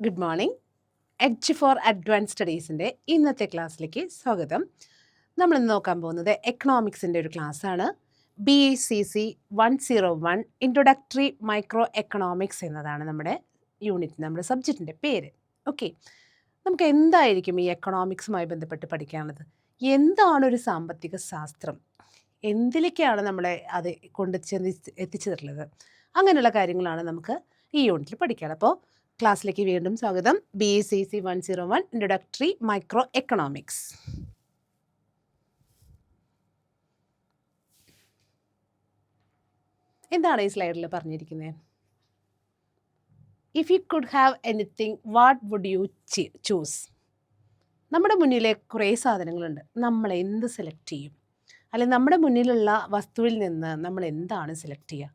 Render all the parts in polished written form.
Good morning. Edge for advance സ്റ്റഡീസിൻ്റെ ഇന്നത്തെ ക്ലാസ്സിലേക്ക് സ്വാഗതം. നമ്മളിന്ന് നോക്കാൻ പോകുന്നത് എക്കണോമിക്സിൻ്റെ ഒരു ക്ലാസ്സാണ്. BACC 101 ഇൻട്രൊഡക്ടറി മൈക്രോ എക്കണോമിക്സ് എന്നതാണ് നമ്മുടെ യൂണിറ്റ്, നമ്മുടെ സബ്ജക്റ്റിൻ്റെ പേര്. ഓക്കെ, നമുക്ക് എന്തായിരിക്കും ഈ എക്കണോമിക്സുമായി ബന്ധപ്പെട്ട് പഠിക്കാനുള്ളത്? എന്താണൊരു സാമ്പത്തിക ശാസ്ത്രം, എന്തിലേക്കാണ് നമ്മളെ അത് എത്തിച്ചിട്ടുള്ളത്, അങ്ങനെയുള്ള കാര്യങ്ങളാണ് നമുക്ക് ഈ യൂണിറ്റിൽ പഠിക്കാനുള്ളത്. അപ്പോൾ ക്ലാസ്സിലേക്ക് വീണ്ടും സ്വാഗതം. BACC 101 introductory micro economics. എന്താണ് ഈ സ്ലൈഡിൽ പറഞ്ഞിരിക്കുന്നത്? If you could have anything what would you choose? നമ്മുടെ മുന്നിലെ കുറേ സാധനങ്ങളുണ്ട്, നമ്മൾ എന്ത് സെലക്ട് ചെയ്യും? അല്ലെങ്കിൽ നമ്മുടെ മുന്നിലുള്ള വസ്തുവിൽ നിന്ന് നമ്മൾ എന്താണ് സെലക്ട് ചെയ്യുക?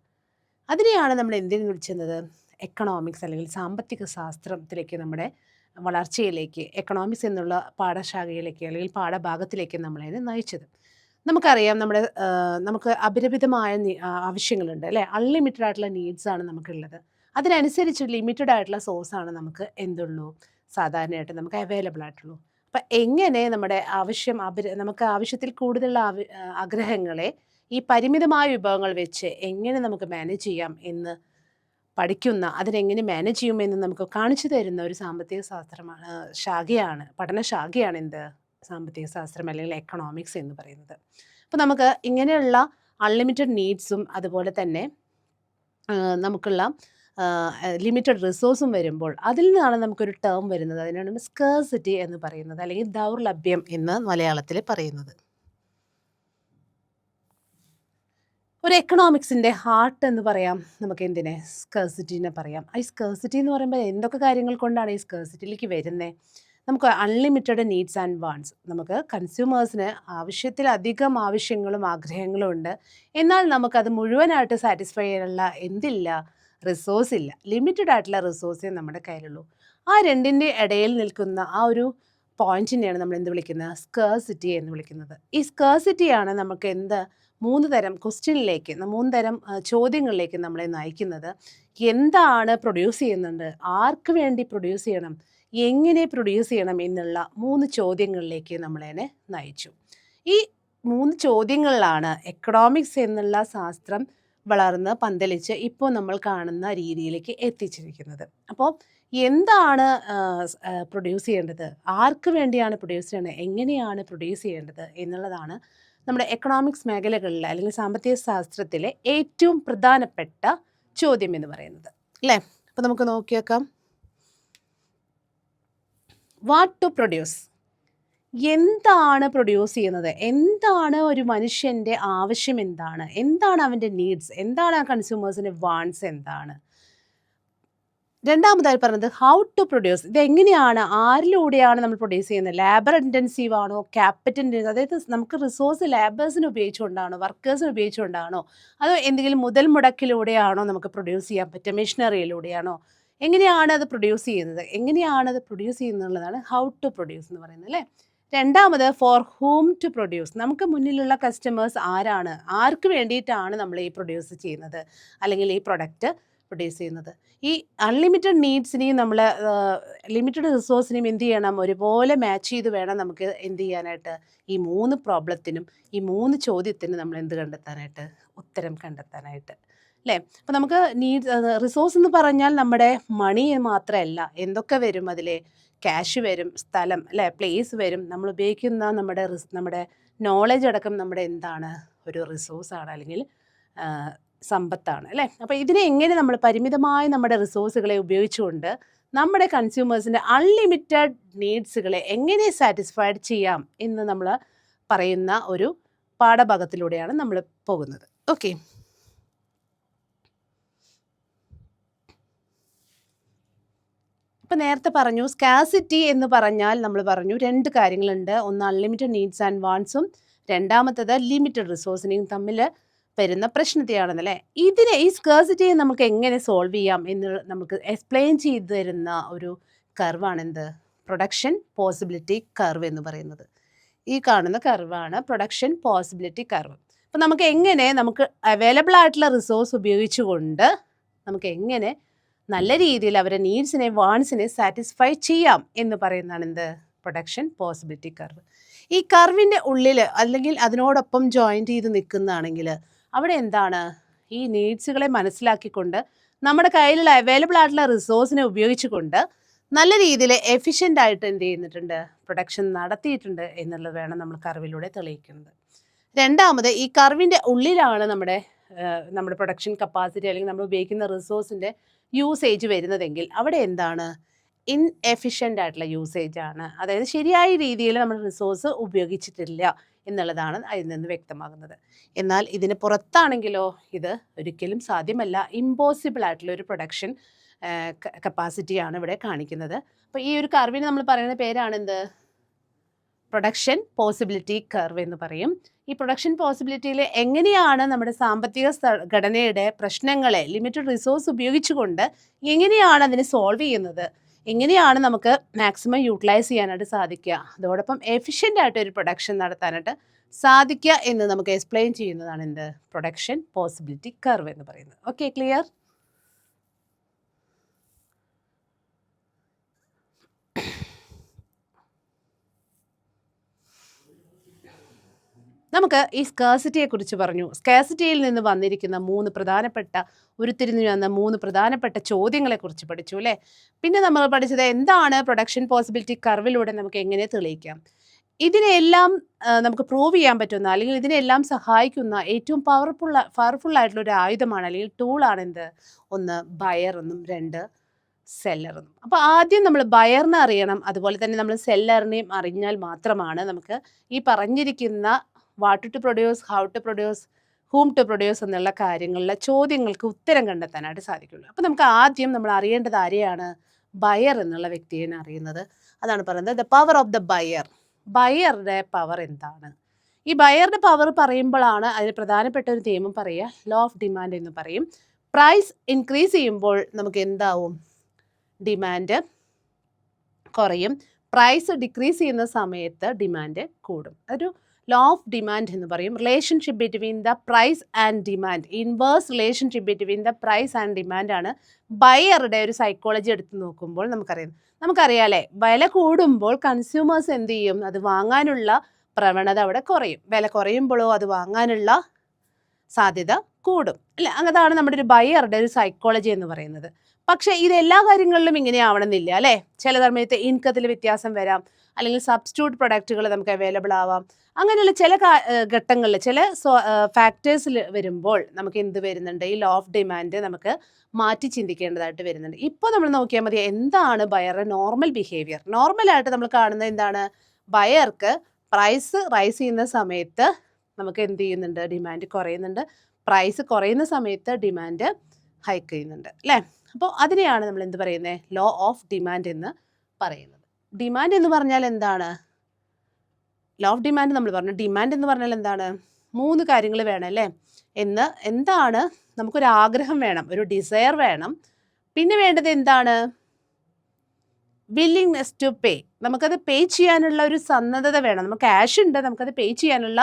അതിനെയാണ് നമ്മൾ എന്തിനു വിളിച്ചത്? എക്കണോമിക്സ് അല്ലെങ്കിൽ സാമ്പത്തിക ശാസ്ത്രത്തിലേക്ക്, നമ്മുടെ വളർച്ചയിലേക്ക്, എക്കണോമിക്സ് എന്നുള്ള പാഠശാഖയിലേക്ക് അല്ലെങ്കിൽ പാഠഭാഗത്തിലേക്ക് നമ്മളതിനെ നയിച്ചത്. നമുക്കറിയാം, നമുക്ക് അപരിമിതമായ ആവശ്യങ്ങളുണ്ട് അല്ലേ? അൺലിമിറ്റഡ് ആയിട്ടുള്ള നീഡ്സാണ് നമുക്കുള്ളത്. അതിനനുസരിച്ച് ലിമിറ്റഡ് ആയിട്ടുള്ള സോഴ്സാണ് നമുക്ക് എന്തുള്ളൂ, സാധാരണയായിട്ട് നമുക്ക് അവൈലബിൾ ആയിട്ടുള്ളൂ. അപ്പം എങ്ങനെ നമ്മുടെ നമുക്ക് ആവശ്യത്തിൽ കൂടുതലുള്ള ആഗ്രഹങ്ങളെ ഈ പരിമിതമായ വിഭവങ്ങൾ വെച്ച് എങ്ങനെ നമുക്ക് മാനേജ് ചെയ്യാം എന്ന് അതിനെങ്ങനെ മാനേജ് ചെയ്യുമെന്ന് നമുക്ക് കാണിച്ചു തരുന്ന ഒരു സാമ്പത്തിക ശാഖയാണ്, പഠനശാഖയാണ് എന്ത്? സാമ്പത്തിക ശാസ്ത്രം അല്ലെങ്കിൽ എക്കണോമിക്സ് എന്ന് പറയുന്നത്. അപ്പോൾ നമുക്ക് ഇങ്ങനെയുള്ള അൺലിമിറ്റഡ് നീഡ്സും അതുപോലെ തന്നെ നമുക്കുള്ള ലിമിറ്റഡ് റിസോഴ്സും വരുമ്പോൾ അതിൽ നിന്നാണ് നമുക്കൊരു ടേം വരുന്നത്. അതിനാണ് സ്കേഴ്സിറ്റി എന്ന് പറയുന്നത്, അല്ലെങ്കിൽ ദൗർലഭ്യം എന്ന് മലയാളത്തിൽ പറയുന്നത്. ഒരു എക്കണോമിക്സിൻ്റെ ഹാർട്ട് എന്ന് പറയാം നമുക്ക്. എന്തിനെ? സ്കേഴ്സിറ്റിനെ പറയാം. ഈ സ്കേഴ്സിറ്റി എന്ന് പറയുമ്പോൾ എന്തൊക്കെ കാര്യങ്ങൾ കൊണ്ടാണ് ഈ സ്കേഴ്സിറ്റിയിലേക്ക് വരുന്നത്? നമുക്ക് അൺലിമിറ്റഡ് നീഡ്സ് ആൻഡ് വാണ്ട്സ്, നമുക്ക് കൺസ്യൂമേഴ്സിന് ആവശ്യത്തിലധികം ആവശ്യങ്ങളും ആഗ്രഹങ്ങളും ഉണ്ട്. എന്നാൽ നമുക്കത് മുഴുവനായിട്ട് സാറ്റിസ്ഫൈ ചെയ്യാനുള്ള റിസോഴ്സ് ഇല്ല. ലിമിറ്റഡ് ആയിട്ടുള്ള റിസോഴ്സേ നമ്മുടെ കയ്യിലുള്ളൂ. ആ രണ്ടിൻ്റെ ഇടയിൽ നിൽക്കുന്ന ആ ഒരു പോയിന്റിനെയാണ് നമ്മൾ എന്ത് വിളിക്കുന്നത്? സ്കേഴ്സിറ്റി എന്ന് വിളിക്കുന്നത്. ഈ സ്കേഴ്സിറ്റിയാണ് നമുക്ക് മൂന്ന് തരം ചോദ്യങ്ങളിലേക്ക് നമ്മളെ നയിക്കുന്നത്. എന്താണ് പ്രൊഡ്യൂസ് ചെയ്യുന്നുണ്ട്, ആർക്ക് വേണ്ടി പ്രൊഡ്യൂസ് ചെയ്യണം, എങ്ങനെ പ്രൊഡ്യൂസ് ചെയ്യണം എന്നുള്ള 3 ചോദ്യങ്ങളിലേക്ക് നമ്മളതിനെ നയിച്ചു. ഈ 3 ചോദ്യങ്ങളിലാണ് എക്കണോമിക്സ് എന്നുള്ള ശാസ്ത്രം വളർന്ന് പന്തലിച്ച് ഇപ്പോൾ നമ്മൾ കാണുന്ന രീതിയിലേക്ക് എത്തിച്ചിരിക്കുന്നത്. അപ്പോൾ എന്താണ് പ്രൊഡ്യൂസ് ചെയ്യേണ്ടത്, ആർക്ക് വേണ്ടിയാണ് പ്രൊഡ്യൂസ് ചെയ്യേണ്ടത്, എങ്ങനെയാണ് പ്രൊഡ്യൂസ് ചെയ്യേണ്ടത് എന്നുള്ളതാണ് നമ്മുടെ എക്കണോമിക്സ് മേഖലകളിൽ അല്ലെങ്കിൽ സാമ്പത്തിക ശാസ്ത്രത്തിലെ ഏറ്റവും പ്രധാനപ്പെട്ട ചോദ്യം എന്ന് പറയുന്നത് അല്ലേ? അപ്പോൾ നമുക്ക് നോക്കി വെക്കാം. വാട്ട് ടു പ്രൊഡ്യൂസ്, എന്താണ് പ്രൊഡ്യൂസ് ചെയ്യുന്നത്, എന്താണ് ഒരു മനുഷ്യൻ്റെ ആവശ്യം, എന്താണ് അവൻ്റെ നീഡ്സ്, എന്താണ് ആ കൺസ്യൂമേഴ്സിൻ്റെ വാണ്ട്സ് എന്താണ്. രണ്ടാമതായി പറഞ്ഞത് ഹൗ ടു പ്രൊഡ്യൂസ്, ഇതെങ്ങനെയാണ്, ആരിലൂടെയാണ് നമ്മൾ പ്രൊഡ്യൂസ് ചെയ്യുന്നത്? ലേബർ ഇൻറ്റൻസീവ് ആണോ, ക്യാപിറ്റൽ ഇൻറ്റൻസീവ്, അതായത് നമുക്ക് റിസോഴ്സ് ലേബേഴ്സിന് ഉപയോഗിച്ചുകൊണ്ടാണോ, വർക്കേഴ്സിന് ഉപയോഗിച്ചുകൊണ്ടാണോ, അതോ എന്തെങ്കിലും മുതൽ മുടക്കിലൂടെയാണോ നമുക്ക് പ്രൊഡ്യൂസ് ചെയ്യാൻ പറ്റുക, മെഷീനറിയിലൂടെയാണോ, എങ്ങനെയാണ് അത് പ്രൊഡ്യൂസ് ചെയ്യുന്നതാണ് ഹൗ ടു പ്രൊഡ്യൂസ് എന്ന് പറയുന്നത് അല്ലേ? രണ്ടാമത് ഫോർ ഹൂം ടു പ്രൊഡ്യൂസ്, നമുക്ക് മുന്നിലുള്ള കസ്റ്റമേഴ്സ് ആരാണ്, ആർക്ക് വേണ്ടിയിട്ടാണ് നമ്മൾ ഈ പ്രൊഡ്യൂസ് ചെയ്യുന്നത് അല്ലെങ്കിൽ ഈ പ്രൊഡക്റ്റ് പ്രൊഡ്യൂസ് ചെയ്യുന്നത്. ഈ അൺലിമിറ്റഡ് നീഡ്സിനെയും ലിമിറ്റഡ് റിസോഴ്സിനെയും എന്ത് ചെയ്യണം, ഒരുപോലെ മാച്ച് ചെയ്ത് വേണം നമുക്ക് എന്ത് ചെയ്യാനായിട്ട്, ഈ 3 പ്രോബ്ലത്തിനും ഈ 3 ചോദ്യത്തിനും നമ്മൾ ഉത്തരം കണ്ടെത്താനായിട്ട് അല്ലേ? അപ്പോൾ നമുക്ക് റിസോഴ്സ് എന്ന് പറഞ്ഞാൽ നമ്മുടെ മണി മാത്രമല്ല, എന്തൊക്കെ വരും അതിൽ? ക്യാഷ് വരും, സ്ഥലം അല്ലേ, പ്ലേസ് വരും, നമ്മൾ ഉപയോഗിക്കുന്ന നമ്മുടെ നോളജ് അടക്കം നമ്മുടെ ഒരു റിസോഴ്സാണ് അല്ലെങ്കിൽ സമ്പത്താണ് അല്ലേ? അപ്പോൾ ഇതിനെ എങ്ങനെ നമ്മൾ പരിമിതമായ നമ്മുടെ റിസോഴ്സുകളെ ഉപയോഗിച്ചുകൊണ്ട് നമ്മുടെ കൺസ്യൂമേഴ്സിൻ്റെ അൺലിമിറ്റഡ് നീഡ്സുകളെ എങ്ങനെ സാറ്റിസ്ഫൈഡ് ചെയ്യാം എന്ന് നമ്മൾ പറയുന്ന ഒരു പാഠഭാഗത്തിലൂടെയാണ് നമ്മൾ പോകുന്നത്. ഓക്കെ, ഇപ്പം നേരത്തെ പറഞ്ഞു സ്കാസിറ്റി എന്ന് പറഞ്ഞാൽ നമ്മൾ പറഞ്ഞു 2 കാര്യങ്ങളുണ്ട്. ഒന്ന് അൺലിമിറ്റഡ് നീഡ്സ് ആൻഡ് വാണ്ട്സും, രണ്ടാമത്തേത് ലിമിറ്റഡ് റിസോഴ്സിനെയും തമ്മിൽ വരുന്ന പ്രശ്നത്തെയാണെന്നല്ലേ. ഈ സ്കാസിറ്റിയെ നമുക്ക് എങ്ങനെ സോൾവ് ചെയ്യാം എന്ന് നമുക്ക് എക്സ്പ്ലെയിൻ ചെയ്തു തരുന്ന ഒരു കർവാണ് പ്രൊഡക്ഷൻ പോസിബിലിറ്റി കർവ് എന്ന് പറയുന്നത്. ഈ കാണുന്ന കർവാണ് പ്രൊഡക്ഷൻ പോസിബിലിറ്റി കർവ്. അപ്പോൾ നമുക്ക് അവൈലബിൾ ആയിട്ടുള്ള റിസോഴ്സ് ഉപയോഗിച്ചുകൊണ്ട് നമുക്ക് എങ്ങനെ നല്ല രീതിയിൽ അവരെ നീഡ്സിനെ വാൺസിനെ സാറ്റിസ്ഫൈ ചെയ്യാം എന്ന് പറയുന്നതാണ് എന്ത് പ്രൊഡക്ഷൻ പോസിബിലിറ്റി കർവ്. ഈ കർവിൻ്റെ ഉള്ളിൽ അല്ലെങ്കിൽ അതിനോടൊപ്പം ജോയിൻറ്റ് ചെയ്ത് നിൽക്കുന്നതാണെങ്കിൽ അവിടെ എന്താണ് ഈ നീഡ്സുകളെ മനസ്സിലാക്കിക്കൊണ്ട് നമ്മുടെ കയ്യിലുള്ള അവൈലബിൾ ആയിട്ടുള്ള റിസോഴ്സിനെ ഉപയോഗിച്ചുകൊണ്ട് നല്ല രീതിയിൽ എഫിഷ്യൻ്റ് ആയിട്ട് എന്ത് ചെയ്യുന്നിട്ടുണ്ട് പ്രൊഡക്ഷൻ നടത്തിയിട്ടുണ്ട് എന്നുള്ളത് വേണം നമ്മൾ കർവിലൂടെ തെളിയിക്കുന്നത്. രണ്ടാമത് ഈ കർവിൻ്റെ ഉള്ളിലാണ് നമ്മുടെ പ്രൊഡക്ഷൻ കപ്പാസിറ്റി അല്ലെങ്കിൽ നമ്മൾ ഉപയോഗിക്കുന്ന റിസോഴ്സിൻ്റെ യൂസേജ് വരുന്നതെങ്കിൽ അവിടെ എന്താണ് ഇൻഎഫിഷ്യൻ്റ് ആയിട്ടുള്ള യൂസേജ് ആണ്. അതായത് ശരിയായ രീതിയിൽ നമ്മൾ റിസോഴ്സ് ഉപയോഗിച്ചിട്ടില്ല എന്നുള്ളതാണ് അതിൽ നിന്ന് വ്യക്തമാകുന്നത്. എന്നാൽ ഇതിന് പുറത്താണെങ്കിലോ ഇത് ഒരിക്കലും സാധ്യമല്ല, ഇമ്പോസിബിൾ ആയിട്ടുള്ള ഒരു പ്രൊഡക്ഷൻ കപ്പാസിറ്റിയാണ് ഇവിടെ കാണിക്കുന്നത്. അപ്പോൾ ഈ ഒരു കർവിന് നമ്മൾ പറയുന്ന പേരാണ് എന്ത് പ്രൊഡക്ഷൻ പോസിബിലിറ്റി കർവ് എന്ന് പറയും. ഈ പ്രൊഡക്ഷൻ പോസിബിലിറ്റിയിൽ എങ്ങനെയാണ് നമ്മുടെ സാമ്പത്തിക ഘടനയുടെ പ്രശ്നങ്ങളെ ലിമിറ്റഡ് റിസോഴ്സ് ഉപയോഗിച്ചുകൊണ്ട് എങ്ങനെയാണ് അതിനെ സോൾവ് ചെയ്യുന്നത്, എങ്ങനെയാണ് നമുക്ക് മാക്സിമം യൂട്ടിലൈസ് ചെയ്യാനായിട്ട് സാധിക്കുക, അതോടൊപ്പം എഫിഷ്യൻ്റ് ആയിട്ട് ഒരു പ്രൊഡക്ഷൻ നടത്താനായിട്ട് സാധിക്കുക എന്ന് നമുക്ക് എക്സ്പ്ലെയിൻ ചെയ്യുന്നതാണ് എന്ത് പ്രൊഡക്ഷൻ പോസിബിലിറ്റി കർവ് എന്ന് പറയുന്നത്. Okay, clear? നമുക്ക് ഈ സ്കാർസിറ്റിയെ കുറിച്ച് പറഞ്ഞു. സ്കാർസിറ്റിയിൽ നിന്ന് വന്നിരിക്കുന്ന ഉരുത്തിരിഞ്ഞു വന്ന മൂന്ന് പ്രധാനപ്പെട്ട ചോദ്യങ്ങളെക്കുറിച്ച് പഠിച്ചു അല്ലേ. പിന്നെ നമ്മൾ പഠിച്ചത് എന്താണ് പ്രൊഡക്ഷൻ പോസിബിലിറ്റി കർവിലൂടെ നമുക്ക് എങ്ങനെ തെളിയിക്കാം. ഇതിനെല്ലാം നമുക്ക് പ്രൂവ് ചെയ്യാൻ പറ്റുന്ന അല്ലെങ്കിൽ ഇതിനെല്ലാം സഹായിക്കുന്ന ഏറ്റവും പവർഫുൾ ആയിട്ടുള്ള ഒരു ആയുധമാണ് അല്ലെങ്കിൽ ടൂളാണ് എന്ത് ഒന്ന് ബയർ എന്നും രണ്ട് സെല്ലർ എന്നും. അപ്പോൾ ആദ്യം നമ്മൾ ബയറിനെ അറിയണം, അതുപോലെ തന്നെ നമ്മൾ സെല്ലറിനെയും അറിഞ്ഞാൽ മാത്രമാണ് നമുക്ക് ഈ പറഞ്ഞിരിക്കുന്ന what to produce, how to produce, whom to produce എന്നുള്ള കാര്യങ്ങളിലെ ചോദ്യങ്ങൾക്ക് ഉത്തരം കണ്ടെത്താനായിട്ട് സാധിക്കുള്ളൂ. അപ്പോൾ നമുക്ക് ആദ്യം നമ്മൾ അറിയേണ്ടത് ആരെയാണ്? ബയർ എന്നുള്ള വ്യക്തിയെ അറിയുന്നത്. അതാണ് പറയുന്നത് the power of the buyer. ബയറുടെ പവർ എന്താണ്? ഈ ബയറുടെ പവർ പറയുമ്പോഴാണ് അതിന് പ്രധാനപ്പെട്ട ഒരു നിയമം പറയുക, ലോ ഓഫ് ഡിമാൻഡ് എന്ന് പറയും. പ്രൈസ് ഇൻക്രീസ് ചെയ്യുമ്പോൾ നമുക്ക് എന്താവും? ഡിമാൻഡ് കുറയും. പ്രൈസ് ഡിക്രീസ് ചെയ്യുന്ന സമയത്ത് ഡിമാൻഡ് കൂടും. ഒരു ലോ ഓഫ് ഡിമാൻഡ് എന്ന് പറയും. Relationship between the price and demand, inverse relationship between the price and demand ആണ് ബയറുടെ ഒരു സൈക്കോളജി എടുത്ത് നോക്കുമ്പോൾ നമുക്കറിയാലേ, വില കൂടുമ്പോൾ കൺസ്യൂമേഴ്സ് എന്ത് ചെയ്യും? അത് വാങ്ങാനുള്ള പ്രവണത അവിടെ കുറയും. വില കുറയുമ്പോഴോ അത് വാങ്ങാനുള്ള സാധ്യത കൂടും അല്ലേ. അതാണ് നമ്മുടെ ഒരു ബയറുടെ ഒരു സൈക്കോളജി എന്ന് പറയുന്നത്. പക്ഷേ ഇതെല്ലാ കാര്യങ്ങളിലും ഇങ്ങനെ ആവണമെന്നില്ല അല്ലേ. ചില സമയത്ത് ഇൻകത്തിൽ വ്യത്യാസം വരാം, അല്ലെങ്കിൽ സബ്സ്റ്റിറ്റ്യൂട്ട് പ്രൊഡക്റ്റുകൾ നമുക്ക് അവൈലബിൾ ആവാം. അങ്ങനെയുള്ള ചില ഘട്ടങ്ങളിൽ ചില ഫാക്ടേഴ്സിൽ വരുമ്പോൾ നമുക്ക് എന്ത് വരുന്നുണ്ട്? ഈ ലോ ഓഫ് ഡിമാൻഡ് നമുക്ക് മാറ്റി ചിന്തിക്കേണ്ടതായിട്ട് വരുന്നുണ്ട്. ഇപ്പോൾ നമ്മൾ നോക്കിയാൽ മതി എന്താണ് ബയറുടെ നോർമൽ ബിഹേവിയർ. നോർമലായിട്ട് നമ്മൾ കാണുന്നത് എന്താണ്? ബയർക്ക് പ്രൈസ് റൈസ് ചെയ്യുന്ന സമയത്ത് നമുക്ക് എന്ത് ചെയ്യുന്നുണ്ട്? ഡിമാൻഡ് കുറയുന്നുണ്ട്. പ്രൈസ് കുറയുന്ന സമയത്ത് ഡിമാൻഡ് ഹൈക്ക് ചെയ്യുന്നുണ്ട് അല്ലേ. അപ്പോൾ അതിനെയാണ് നമ്മൾ എന്ത് പറയുന്നത്? ലോ ഓഫ് ഡിമാൻഡ് എന്ന് പറയുന്നത്. ഡിമാൻഡ് എന്ന് പറഞ്ഞാൽ എന്താണ്? ലോ ഓഫ് ഡിമാൻഡ് നമ്മൾ പറഞ്ഞു. ഡിമാൻഡ് എന്ന് പറഞ്ഞാൽ എന്താണ്? 3 കാര്യങ്ങൾ വേണം അല്ലേ. എന്താണ്? നമുക്കൊരു ആഗ്രഹം വേണം, ഒരു ഡിസയർ വേണം. പിന്നെ വേണ്ടത് എന്താണ്? Willingness to pay. നമുക്കത് പേ ചെയ്യാനുള്ള ഒരു സന്നദ്ധത വേണം. നമുക്ക് ക്യാഷ് ഉണ്ട്, നമുക്കത് പേ ചെയ്യാനുള്ള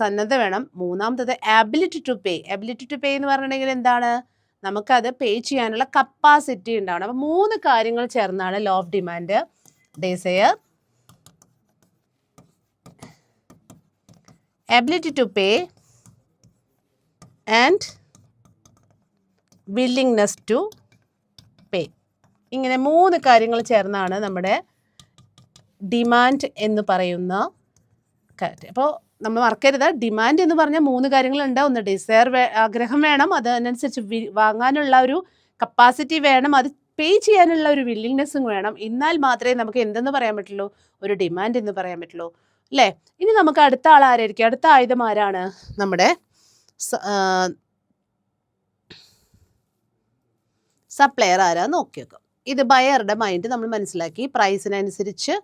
സന്നദ്ധത വേണം. മൂന്നാമത്തത് ability to pay. Ability to pay എന്ന് പറഞ്ഞിട്ടുണ്ടെങ്കിൽ എന്താണ്? നമുക്കത് പേ ചെയ്യാനുള്ള കപ്പാസിറ്റി ഉണ്ടാവണം. അപ്പോൾ 3 കാര്യങ്ങൾ ചേർന്നാണ് law of demand. Desire, ability to pay and willingness to pay. ഇങ്ങനെ 3 കാര്യങ്ങൾ ചേർന്നാണ് നമ്മുടെ ഡിമാൻഡ് എന്ന് പറയുന്ന കാര്യം. അപ്പോൾ നമ്മൾ മറക്കരുത്, ഡിമാൻഡ് എന്ന് പറഞ്ഞാൽ 3 കാര്യങ്ങളുണ്ട്. ഒന്ന് ഡിസയർ, ആഗ്രഹം വേണം, അതിനനുസരിച്ച് വാങ്ങാനുള്ള ഒരു കപ്പാസിറ്റി വേണം, അത് പേ ചെയ്യാനുള്ള ഒരു വില്ലിങ്നെസ്സും വേണം. എന്നാൽ മാത്രമേ നമുക്ക് എന്തെന്ന് പറയാൻ പറ്റുള്ളൂ? ഒരു ഡിമാൻഡ് എന്ന് പറയാൻ പറ്റുള്ളൂ അല്ലേ. ഇനി നമുക്ക് അടുത്ത ആൾ ആരായിരിക്കും? അടുത്ത ആയുധം ആരാണ്? നമ്മുടെ സപ്ലയർ ആരാന്ന് നോക്കി വെക്കാം. ഇത് ബയറുടെ മൈൻഡ് നമ്മൾ മനസ്സിലാക്കി. പ്രൈസിനനുസരിച്ച്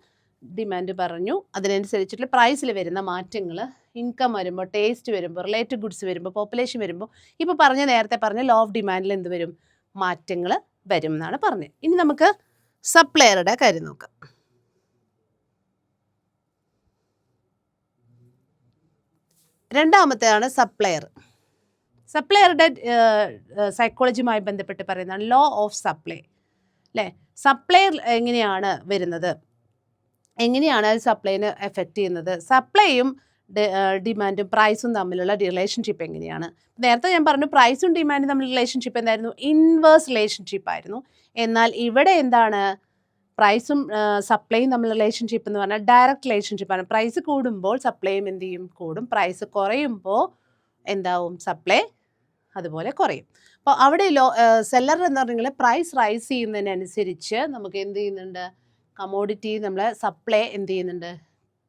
ഡിമാൻഡ് പറഞ്ഞു, അതിനനുസരിച്ചിട്ടുള്ള പ്രൈസിൽ വരുന്ന മാറ്റങ്ങൾ, ഇൻകം വരുമ്പോൾ, ടേസ്റ്റ് വരുമ്പോൾ, റിലേറ്റഡ് ഗുഡ്സ് വരുമ്പോൾ, പോപ്പുലേഷൻ വരുമ്പോൾ, ഇപ്പോൾ നേരത്തെ പറഞ്ഞ ലോ ഓഫ് ഡിമാൻഡിൽ എന്ത് വരും? മാറ്റങ്ങൾ വരും എന്നാണ് പറഞ്ഞത്. ഇനി നമുക്ക് സപ്ലയറുടെ കാര്യം നോക്കാം. രണ്ടാമത്തെയാണ് സപ്ലയർ. സപ്ലയറുടെ സൈക്കോളജിയുമായി ബന്ധപ്പെട്ട് പറയുന്നതാണ് ലോ ഓഫ് സപ്ലൈ അല്ലേ. സപ്ലൈ എങ്ങനെയാണ് വരുന്നത്, എങ്ങനെയാണ് അത് സപ്ലൈനെ എഫക്റ്റ് ചെയ്യുന്നത്, സപ്ലൈയും ഡിമാൻഡും പ്രൈസും തമ്മിലുള്ള റിലേഷൻഷിപ്പ് എങ്ങനെയാണ്. നേരത്തെ ഞാൻ പറഞ്ഞു പ്രൈസും ഡിമാൻഡും തമ്മിലുള്ള റിലേഷൻഷിപ്പ് എന്തായിരുന്നു, ഇൻവേഴ്സ് റിലേഷൻഷിപ്പ് ആയിരുന്നു. എന്നാൽ ഇവിടെ എന്താണ്, പ്രൈസും സപ്ലൈയും തമ്മിലുള്ള റിലേഷൻഷിപ്പ് എന്ന് പറഞ്ഞാൽ ഡയറക്റ്റ് റിലേഷൻഷിപ്പാണ്. പ്രൈസ് കൂടുമ്പോൾ സപ്ലൈയും എന്ത് ചെയ്യും, കൂടും. പ്രൈസ് കുറയുമ്പോൾ എന്താവും, സപ്ലൈ അതുപോലെ കുറയും. അപ്പോൾ അവിടെ സെല്ലർ എന്ന് പറഞ്ഞാൽ പ്രൈസ് റൈസ് ചെയ്യുന്നതിനനുസരിച്ച് നമുക്ക് എന്ത് ചെയ്യുന്നുണ്ട്, കമോഡിറ്റി നമ്മളെ സപ്ലൈ എന്ത് ചെയ്യുന്നുണ്ട്,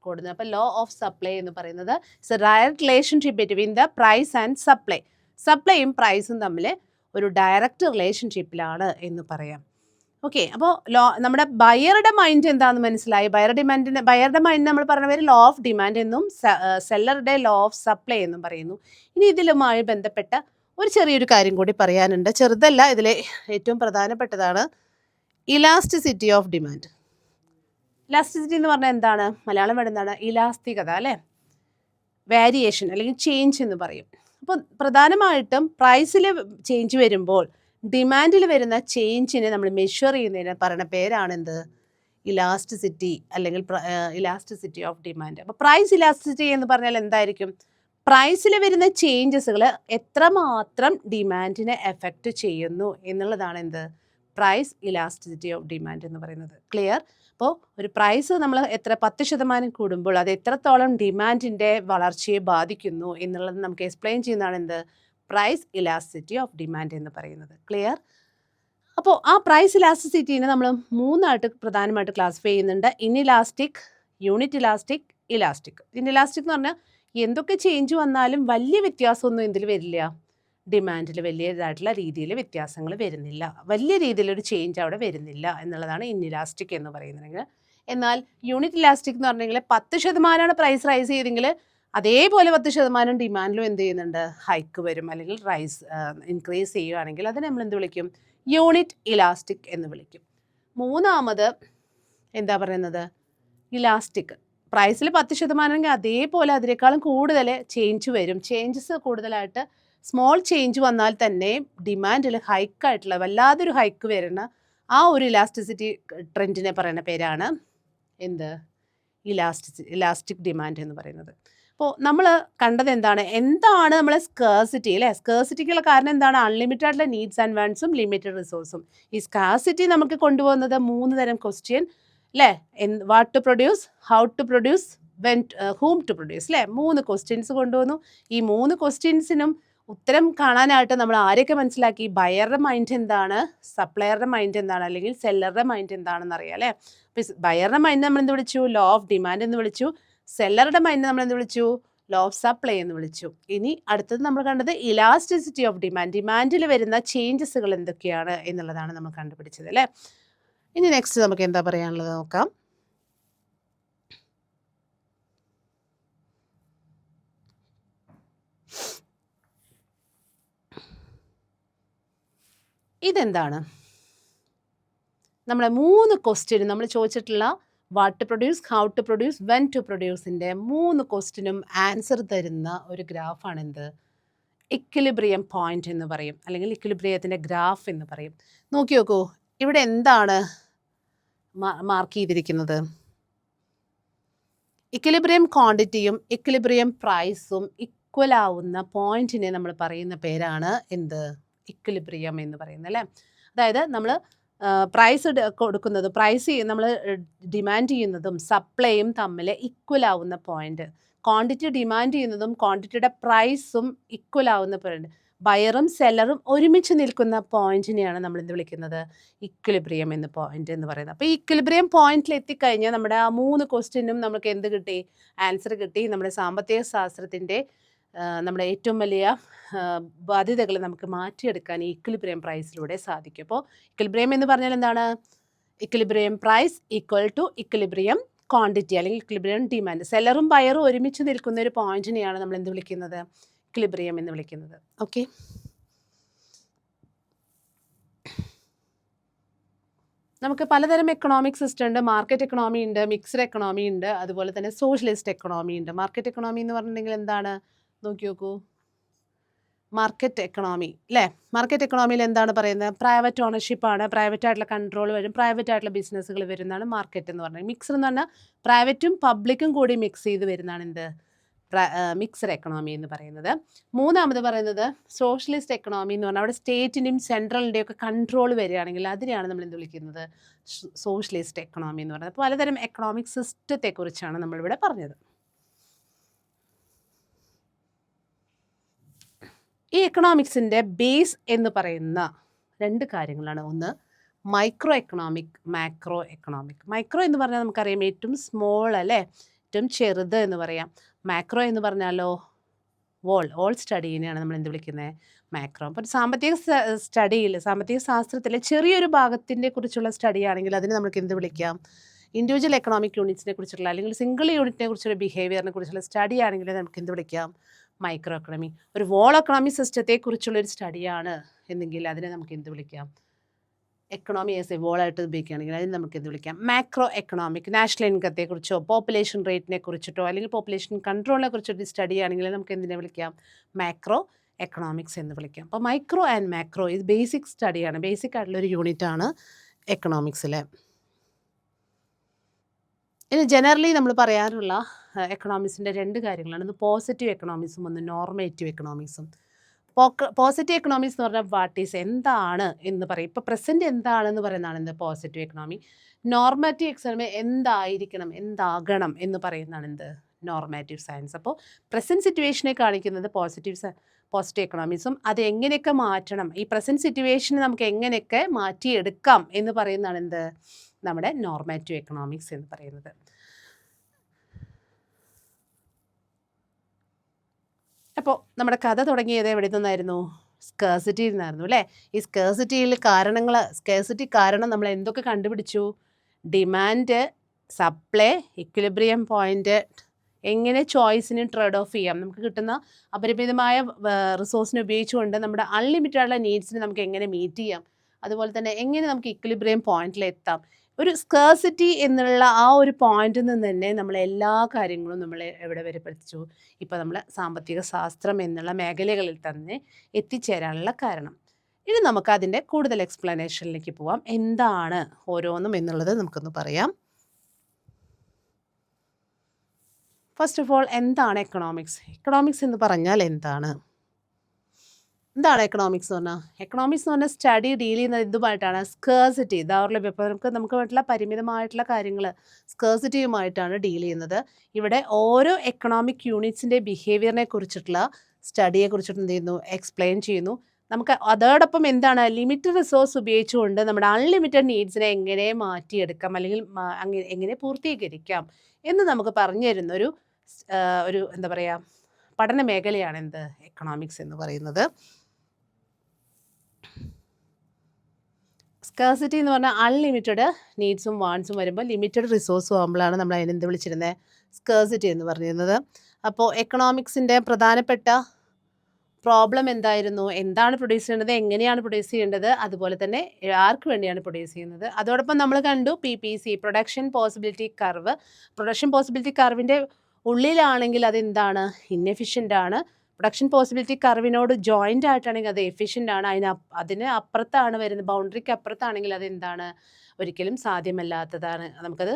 കൂടുന്നത്. അപ്പോൾ ലോ ഓഫ് സപ്ലൈ എന്ന് പറയുന്നത് it's a direct relationship between the price and supply. സപ്ലൈയും പ്രൈസും തമ്മിൽ ഒരു ഡയറക്റ്റ് റിലേഷൻഷിപ്പിലാണ് എന്ന് പറയാം. ഓക്കെ, അപ്പോൾ നമ്മുടെ ബയറുടെ മൈൻഡ് എന്താണെന്ന് മനസ്സിലായി. ബയറുടെ മൈൻഡ് നമ്മൾ പറഞ്ഞ പേര് ലോ ഓഫ് ഡിമാൻഡ് എന്നും സെല്ലറുടെ ലോ ഓഫ് സപ്ലൈ എന്നും പറയുന്നു. ഇനി ഇതിലുമായി ബന്ധപ്പെട്ട ഒരു ചെറിയൊരു കാര്യം കൂടി പറയാനുണ്ട്. ചെറുതല്ല, ഇതിലെ ഏറ്റവും പ്രധാനപ്പെട്ടതാണ് ഇലാസ്റ്റിസിറ്റി ഓഫ് ഡിമാൻഡ്. ഇലാസ്റ്റിസിറ്റി എന്ന് പറഞ്ഞാൽ എന്താണ്, മലയാളം വേർഡ് എന്താണ്, ഇലാസ്തികത അല്ലേ, വേരിയേഷൻ അല്ലെങ്കിൽ ചേഞ്ച് എന്ന് പറയും. അപ്പോൾ പ്രധാനമായിട്ടും പ്രൈസിൽ ചേഞ്ച് വരുമ്പോൾ ഡിമാൻഡിൽ വരുന്ന ചേഞ്ചിനെ നമ്മൾ മെഷർ ചെയ്യുന്നതിന് പറയുന്ന പേരാണ് എന്ത്, ഇലാസ്റ്റിസിറ്റി അല്ലെങ്കിൽ ഇലാസ്റ്റിസിറ്റി ഓഫ് ഡിമാൻഡ്. അപ്പോൾ പ്രൈസ് ഇലാസ്റ്റിസിറ്റി എന്ന് പറഞ്ഞാൽ എന്തായിരിക്കും, പ്രൈസിൽ വരുന്ന ചേഞ്ചസുകൾ എത്രമാത്രം ഡിമാൻഡിനെ എഫക്റ്റ് ചെയ്യുന്നു എന്നുള്ളതാണ് എന്ത്, പ്രൈസ് ഇലാസ്റ്റിസിറ്റി ഓഫ് ഡിമാൻഡ് എന്ന് പറയുന്നത്. ക്ലിയർ? അപ്പോൾ ഒരു പ്രൈസ് നമ്മൾ 10% കൂടുമ്പോൾ അത് എത്രത്തോളം ഡിമാൻഡിൻ്റെ വളർച്ചയെ ബാധിക്കുന്നു എന്നുള്ളത് നമുക്ക് എക്സ്പ്ലെയിൻ ചെയ്യുന്നതാണ് എന്ത്, പ്രൈസ് ഇലാസ്റ്റിസിറ്റി ഓഫ് ഡിമാൻഡ് എന്ന് പറയുന്നത്. ക്ലിയർ? അപ്പോൾ ആ പ്രൈസ് ഇലാസ്റ്റിസിറ്റീനെ നമ്മൾ 3 പ്രധാനമായിട്ട് ക്ലാസിഫൈ ചെയ്യുന്നുണ്ട്. Inelastic, unit elastic, elastic. Inelastic എന്ന് പറഞ്ഞാൽ എന്തൊക്കെ ചേഞ്ച് വന്നാലും വലിയ വ്യത്യാസമൊന്നും ഇതിൽ വരില്ല, ഡിമാൻഡിൽ വലിയതായിട്ടുള്ള രീതിയിൽ വ്യത്യാസങ്ങൾ വരുന്നില്ല, വലിയ രീതിയിലൊരു ചേഞ്ച് അവിടെ വരുന്നില്ല എന്നുള്ളതാണ് ഇൻഇലാസ്റ്റിക് എന്ന് പറയുന്നത്. എന്നാൽ യൂണിറ്റ് ഇലാസ്റ്റിക് എന്ന് പറഞ്ഞെങ്കിൽ 10% പ്രൈസ് റൈസ് ചെയ്തെങ്കിൽ അതേപോലെ 10% ഡിമാൻഡിലും എന്ത് ചെയ്യുന്നുണ്ട്, ഹൈക്ക് വരും അല്ലെങ്കിൽ ഇൻക്രീസ് ചെയ്യുകയാണെങ്കിൽ അതിനെ നമ്മൾ എന്ത് വിളിക്കും, യൂണിറ്റ് ഇലാസ്റ്റിക് എന്ന് വിളിക്കും. മൂന്നാമത് എന്താ പറയുന്നത്, ഇലാസ്റ്റിക്. പ്രൈസിൽ 10% അതേപോലെ അതിനേക്കാളും കൂടുതൽ ചേഞ്ച് വരും. ചേഞ്ചസ് കൂടുതലായിട്ട് സ്മോൾ ചേഞ്ച് വന്നാൽ തന്നെ ഡിമാൻഡിൽ ഹൈക്കായിട്ടുള്ള വല്ലാതൊരു ഹൈക്ക് വരുന്ന ആ ഒരു ഇലാസ്റ്റിസിറ്റി ട്രെൻഡിനെ പറയുന്ന പേരാണ് എന്ത്, ഇലാസ്റ്റിക് ഡിമാൻഡ് എന്ന് പറയുന്നത്. അപ്പോൾ നമ്മൾ കണ്ടത് എന്താണ് നമ്മളെ സ്കേഴ്സിറ്റി അല്ലേ. സ്കേഴ്സിറ്റിക്കുള്ള കാരണം എന്താണ്, അൺലിമിറ്റഡ് ആയിട്ടുള്ള നീഡ്സ് ആൻഡ് വാൻസും ലിമിറ്റഡ് റിസോഴ്സും. ഈ സ്കാർസിറ്റി നമുക്ക് കൊണ്ടുപോകുന്നത് 3 തരം ക്വസ്റ്റ്യൻ അല്ലേ, what to produce, how to produce, when whom to produce അല്ലേ, 3 ക്വസ്റ്റ്യൻസ് കൊണ്ടുവന്നു. ഈ 3 ക്വസ്റ്റ്യൻസിനും ഉത്തരം കാണാനായിട്ട് നമ്മൾ ആരെയൊക്കെ മനസ്സിലാക്കി, ബയറുടെ മൈൻഡ് എന്താണ്, സപ്ലയറുടെ മൈൻഡ് എന്താണ്, അല്ലെങ്കിൽ സെല്ലറുടെ മൈൻഡ് എന്താണെന്ന് അറിയാം അല്ലേ. അപ്പോൾ ബയറുടെ മൈൻഡ് നമ്മൾ എന്ത് വിളിച്ചു, ലോ ഓഫ് ഡിമാൻഡ് എന്ന് വിളിച്ചു. സെല്ലറുടെ മൈൻഡ് നമ്മൾ എന്ത് വിളിച്ചു, ലോ ഓഫ് സപ്ലൈ എന്ന് വിളിച്ചു. ഇനി അടുത്തത് നമ്മൾ കണ്ടത് ഇലാസ്റ്റിസിറ്റി ഓഫ് ഡിമാൻഡ്, ഡിമാൻഡിൽ വരുന്ന ചേഞ്ചസുകൾ എന്തൊക്കെയാണ് എന്നുള്ളതാണ് നമ്മൾ കണ്ടുപിടിച്ചത് അല്ലേ. ഇനി നെക്സ്റ്റ് നമുക്ക് എന്താ പറയാനുള്ളത് നോക്കാം. ഇതെന്താണ്, നമ്മളെ 3 ക്വസ്റ്റ്യൻ നമ്മൾ ചോദിച്ചിട്ടുള്ള what to produce, how to produce, when to പ്രൊഡ്യൂസിൻ്റെ 3 ക്വസ്റ്റ്യനും ആൻസർ തരുന്ന ഒരു ഗ്രാഫാണ് എന്ത്, ഇക്വിലിബ്രിയം പോയിന്റ് എന്ന് പറയും, അല്ലെങ്കിൽ ഇക്വിലിബ്രിയത്തിൻ്റെ ഗ്രാഫ് എന്ന് പറയും. നോക്കി നോക്കൂ, ഇവിടെ എന്താണ് മാർക്ക് ചെയ്തിരിക്കുന്നത്, ഇക്വിലിബ്രിയം ക്വാണ്ടിറ്റിയും ഇക്വിലിബ്രിയം പ്രൈസും ഈക്വൽ ആവുന്ന പോയിന്റിനെ നമ്മൾ പറയുന്ന പേരാണ് എന്ത്, ഇക്വിലിബ്രിയം എന്ന് പറയുന്നത് അല്ലേ. അതായത് നമ്മൾ പ്രൈസ് കൊടുക്കുന്നത്, പ്രൈസ് നമ്മൾ ഡിമാൻഡ് ചെയ്യുന്നതും സപ്ലൈയും തമ്മിൽ ഈക്വൽ ആവുന്ന പോയിന്റ്, ക്വാണ്ടിറ്റി ഡിമാൻഡ് ചെയ്യുന്നതും ക്വാണ്ടിറ്റിയുടെ പ്രൈസും ഈക്വൽ ആവുന്ന പോയിന്റ്, ബയറും സെല്ലറും ഒരുമിച്ച് നിൽക്കുന്ന പോയിന്റിനെയാണ് നമ്മൾ എന്ത് വിളിക്കുന്നത്, ഇക്വിലിബ്രിയം എന്ന പോയിന്റ് എന്ന് പറയുന്നത്. അപ്പോൾ ഈ ഇക്വിലിബ്രിയം പോയിന്റിൽ എത്തിക്കഴിഞ്ഞാൽ നമ്മുടെ ആ 3 ക്വസ്റ്റ്യനും നമുക്ക് എന്ത് കിട്ടി, ആൻസർ കിട്ടി. നമ്മുടെ സാമ്പത്തിക ശാസ്ത്രത്തിൻ്റെ നമ്മുടെ ഏറ്റവും വലിയ ബാധ്യതകൾ നമുക്ക് മാറ്റിയെടുക്കാൻ ഈ ഇക്വിലിബ്രിയം പ്രൈസിലൂടെ സാധിക്കും. അപ്പോൾ ഇക്വിലിബ്രിയം എന്ന് പറഞ്ഞാൽ എന്താണ്, equilibrium price equal to equilibrium quantity അല്ലെങ്കിൽ ഇക്വിലിബ്രിയം ഡിമാൻഡ്. സെല്ലറും ബയറും ഒരുമിച്ച് നിൽക്കുന്ന ഒരു പോയിന്റിനെയാണ് നമ്മൾ എന്ത് വിളിക്കുന്നത്, ഇക്വിലിബ്രിയം എന്ന് വിളിക്കുന്നത്. ഓക്കെ, നമുക്ക് പലതരം എക്കണോമിക് സിസ്റ്റം ഉണ്ട്. മാർക്കറ്റ് എക്കണോമി ഉണ്ട്, മിക്സ്ഡ് എക്കണോമി ഉണ്ട്, അതുപോലെ തന്നെ സോഷ്യലിസ്റ്റ് എക്കണോമി ഉണ്ട്. മാർക്കറ്റ് എക്കണോമി എന്ന് പറഞ്ഞിട്ടുണ്ടെങ്കിൽ എന്താണ്, നോക്കി നോക്കൂ, മാർക്കറ്റ് എക്കണോമി അല്ലേ? മാർക്കറ്റ് എക്കണോമിയിൽ എന്താണ് പറയുന്നത്? പ്രൈവറ്റ് ഓണർഷിപ്പാണ്, പ്രൈവറ്റ് ആയിട്ടുള്ള കൺട്രോൾ വരും, പ്രൈവറ്റ് ആയിട്ടുള്ള ബിസിനസ്സുകൾ വരുന്നതാണ് മാർക്കറ്റ് എന്ന് പറഞ്ഞത്. മിക്സർ എന്ന് പറഞ്ഞാൽ പ്രൈവറ്റും പബ്ലിക്കും കൂടി മിക്സ് ചെയ്ത് വരുന്നതാണ് എന്ത്? മിക്സഡ് എക്കണോമി എന്ന് പറയുന്നത്. മൂന്നാമത് പറയുന്നത് സോഷ്യലിസ്റ്റ് എക്കണോമി എന്ന് പറഞ്ഞാൽ അവിടെ സ്റ്റേറ്റിൻ്റെയും സെൻട്രലിൻ്റെയും ഒക്കെ കൺട്രോൾ വരികയാണെങ്കിൽ അതിനെയാണ് നമ്മൾ എന്ത് വിളിക്കുന്നത്? സോഷ്യലിസ്റ്റ് എക്കണോമി എന്ന് പറയുന്നത്. പലതരം എക്കണോമിക് സിസ്റ്റത്തെക്കുറിച്ചാണ് നമ്മളിവിടെ പറഞ്ഞത്. ഈ എക്കണോമിക്സിൻ്റെ ബേസ് എന്ന് പറയുന്ന 2 കാര്യങ്ങളാണ്. ഒന്ന് micro economic, macro economic. Micro എന്ന് പറഞ്ഞാൽ നമുക്കറിയാം ഏറ്റവും സ്മോൾ അല്ലേ, ഏറ്റവും ചെറുത് എന്ന് പറയാം. മാക്രോ എന്ന് പറഞ്ഞാലോ ഓൾ സ്റ്റഡീനെയാണ് നമ്മൾ എന്ത് വിളിക്കുന്നത്? മാക്രോ. അപ്പോൾ സാമ്പത്തിക സ്റ്റഡിയിൽ, സാമ്പത്തിക ശാസ്ത്രത്തിലെ ചെറിയൊരു ഭാഗത്തിൻ്റെ കുറിച്ചുള്ള സ്റ്റഡി ആണെങ്കിൽ അതിന് നമുക്ക് എന്ത് വിളിക്കാം? ഇൻഡിവിജ്വൽ എക്കണോമിക് യൂണിറ്റ്സിനെ കുറിച്ചുള്ള അല്ലെങ്കിൽ സിംഗിൾ യൂണിറ്റിനെ കുറിച്ചുള്ള ബിഹേവിയറിനെ കുറിച്ചുള്ള സ്റ്റഡി ആണെങ്കിൽ നമുക്ക് എന്ത് വിളിക്കാം? Micro economy. ഒരു വോൾ എക്കണോമി സിസ്റ്റത്തെക്കുറിച്ചുള്ളൊരു സ്റ്റഡിയാണ് എന്നെങ്കിൽ അതിനെ നമുക്ക് എന്ത് വിളിക്കാം? എക്കണോമി ആസ് എ വോളായിട്ട് ഉപയോഗിക്കുകയാണെങ്കിൽ അതിന് നമുക്ക് എന്ത് വിളിക്കാം? Macro economic. നാഷണൽ ഇൻകത്തെക്കുറിച്ചോ പോപ്പുലേഷൻ റേറ്റിനെ കുറിച്ചിട്ടോ അല്ലെങ്കിൽ പോപ്പുലേഷൻ കൺട്രോളിനെ കുറിച്ചൊരു സ്റ്റഡി ആണെങ്കിൽ നമുക്ക് എന്തിനെ വിളിക്കാം? മാക്രോ എക്കണോമിക്സ് എന്ന് വിളിക്കാം. അപ്പോൾ മൈക്രോ ആൻഡ് മാക്രോ ഇത് ബേസിക് സ്റ്റഡിയാണ്, ബേസിക് ആയിട്ടുള്ളൊരു യൂണിറ്റാണ് എക്കണോമിക്സിലെ. ഇനി ജനറലി നമ്മൾ പറയാറുള്ള എക്കണോമിക്സിൻ്റെ 2 കാര്യങ്ങളാണ്. ഒന്ന് പോസിറ്റീവ് എക്കണോമിക്സും ഒന്ന് നോർമേറ്റീവ് എക്കണോമിക്സും. പോസിറ്റീവ് എക്കണോമിക്സ് എന്ന് പറഞ്ഞാൽ വാട്ട് ഈസ്, എന്താണ് എന്ന് പറയും. ഇപ്പോൾ പ്രസൻറ്റ് എന്താണെന്ന് പറയുന്നതാണ് എന്ത്? Positive economy. നോർമാറ്റീവ് എക്കണോമി എന്തായിരിക്കണം, എന്താകണം എന്ന് പറയുന്നതാണ് എന്ത്? Normative science. അപ്പോൾ പ്രസൻറ്റ് സിറ്റുവേഷനെ കാണിക്കുന്നത് പോസിറ്റീവ് എക്കണോമിക്സും അത് എങ്ങനെയൊക്കെ മാറ്റണം, ഈ പ്രസൻറ്റ് സിറ്റുവേഷനെ നമുക്ക് എങ്ങനെയൊക്കെ മാറ്റിയെടുക്കാം എന്ന് പറയുന്നതാണ് എന്ത്? നമ്മുടെ നോർമാറ്റീവ് എക്കണോമിക്സ് എന്ന് പറയുന്നത്. അപ്പോൾ നമ്മുടെ കഥ തുടങ്ങിയത് എവിടെ നിന്നായിരുന്നു? സ്കേഴ്സിറ്റിയിൽ നിന്നായിരുന്നു അല്ലേ? ഈ സ്കേഴ്സിറ്റി കാരണം നമ്മൾ എന്തൊക്കെ കണ്ടുപിടിച്ചു? ഡിമാൻഡ്, സപ്ലൈ, ഇക്വിലിബ്രിയം പോയിന്റ്, എങ്ങനെ ചോയ്സിന് ട്രേഡ് ഓഫ് ചെയ്യാം, നമുക്ക് കിട്ടുന്ന അപരിമിതമായ റിസോഴ്സിനെ ഉപയോഗിച്ചുകൊണ്ട് നമ്മുടെ അൺലിമിറ്റഡ് ആയിട്ടുള്ള നീഡ്സിനെ നമുക്ക് എങ്ങനെ മീറ്റ് ചെയ്യാം, അതുപോലെ തന്നെ എങ്ങനെ നമുക്ക് ഇക്വിലിബ്രിയം പോയിന്റിലെത്താം. ഒരു സ്കേഴ്സിറ്റി എന്നുള്ള ആ ഒരു പോയിന്റിൽ നിന്ന് തന്നെ നമ്മൾ എല്ലാ കാര്യങ്ങളും നമ്മൾ എവിടെ വരെ പഠിച്ചു? ഇപ്പോൾ നമ്മൾ സാമ്പത്തിക ശാസ്ത്രം എന്നുള്ള മേഖലകളിൽ തന്നെ എത്തിച്ചേരാനുള്ള കാരണം. ഇനി നമുക്ക് അതിൻ്റെ കൂടുതൽ എക്സ്പ്ലനേഷനിലേക്ക് പോവാം. എന്താണ് ഓരോന്നും എന്നുള്ളത് നമുക്കൊന്ന് പറയാം. ഫസ്റ്റ് ഓഫ് ഓൾ എന്താണ് എക്കണോമിക്സ്? എക്കണോമിക്സ് എന്ന് പറഞ്ഞാൽ എന്താണ് എക്കണോമിക്സ് എന്ന് പറഞ്ഞാൽ? എക്കണോമിക്സ് എന്ന് പറഞ്ഞാൽ സ്റ്റഡി ഡീൽ ചെയ്യുന്നത് ഇതുമായിട്ടാണ്. സ്കേഴ്സിറ്റി, ദൗർലഭ്യം. ഇപ്പോൾ നമുക്ക് വേണ്ടിയുള്ള പരിമിതമായിട്ടുള്ള കാര്യങ്ങൾ സ്കേഴ്സിറ്റിയുമായിട്ടാണ് ഡീൽ ചെയ്യുന്നത്. ഇവിടെ ഓരോ എക്കണോമിക് യൂണിറ്റ്സിൻ്റെ ബിഹേവിയറിനെ കുറിച്ചിട്ടുള്ള സ്റ്റഡിയെ കുറിച്ചിട്ട് എന്ത് ചെയ്യുന്നു? എക്സ്പ്ലെയിൻ ചെയ്യുന്നു. നമുക്ക് അതോടൊപ്പം എന്താണ് ലിമിറ്റഡ് റിസോഴ്സ് ഉപയോഗിച്ചുകൊണ്ട് നമ്മുടെ അൺലിമിറ്റഡ് നീഡ്സിനെ എങ്ങനെ മാറ്റിയെടുക്കാം അല്ലെങ്കിൽ എങ്ങനെ പൂർത്തീകരിക്കാം എന്ന് നമുക്ക് പറഞ്ഞു തരുന്ന ഒരു എന്താ പറയുക പഠന മേഖലയാണ് എന്ത്? എക്കണോമിക്സ് എന്ന് പറയുന്നത്. സ്കേഴ്സിറ്റി എന്ന് പറഞ്ഞാൽ അൺലിമിറ്റഡ് നീഡ്സും വാൺസും വരുമ്പോൾ ലിമിറ്റഡ് റിസോഴ്സും ആകുമ്പോഴാണ് നമ്മൾ അതിനെന്ത് വിളിച്ചിരുന്നത്? സ്കേഴ്സിറ്റി എന്ന് പറഞ്ഞിരുന്നത്. അപ്പോൾ എക്കണോമിക്സിൻ്റെ പ്രധാനപ്പെട്ട പ്രോബ്ലം എന്തായിരുന്നു? എന്താണ് പ്രൊഡ്യൂസ് ചെയ്യേണ്ടത്, എങ്ങനെയാണ് പ്രൊഡ്യൂസ് ചെയ്യേണ്ടത്, അതുപോലെ തന്നെ ആർക്ക് വേണ്ടിയാണ് പ്രൊഡ്യൂസ് ചെയ്യുന്നത്. അതോടൊപ്പം നമ്മൾ കണ്ടു PPC, production possibility curve. Production possibility കർവിൻ്റെ ഉള്ളിലാണെങ്കിൽ അതെന്താണ്? ഇന്നെഫിഷ്യൻ്റ് ആണ്. പ്രൊഡക്ഷൻ പോസിബിലിറ്റി കർവിനോട് ജോയിൻ്റ് ആയിട്ടാണെങ്കിൽ അത് എഫിഷ്യൻ്റ് ആണ്. അതിന് അപ്പുറത്താണ് വരുന്നത്, ബൗണ്ടറിക്ക് അപ്പുറത്താണെങ്കിൽ അതെന്താണ്? ഒരിക്കലും സാധ്യമല്ലാത്തതാണ്, നമുക്കത്